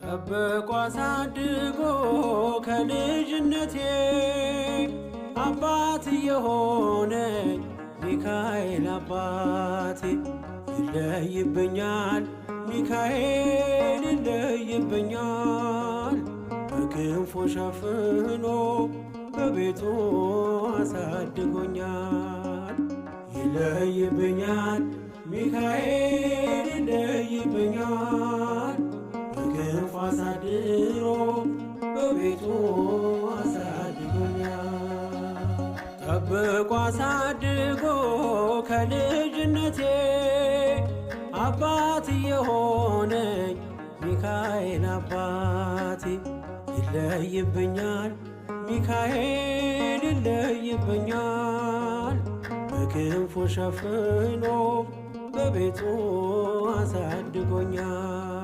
ጠብቆ አሳድጎ ከልጅነቴ አባት የሆነኝ ሚካኤል አባቴ ይለይብኛል ሚካኤል ይለይብኛል በክንፉ ሸፍኖ በቤቱ አሳድጎኛል። ይለይብኛል ሚካኤል ይለይብኛል በክንፉ አሳድሮ በቤቱ አሳድጎኛል። ጠብቆ አሳድጎ ከልጅነቴ አባት የሆነኝ ሚካኤል አባቴ ይለይብኛል ሚካኤል ይለይብኛል በክንፉ ሸፍኖ በቤቱ አሳድጎኛል።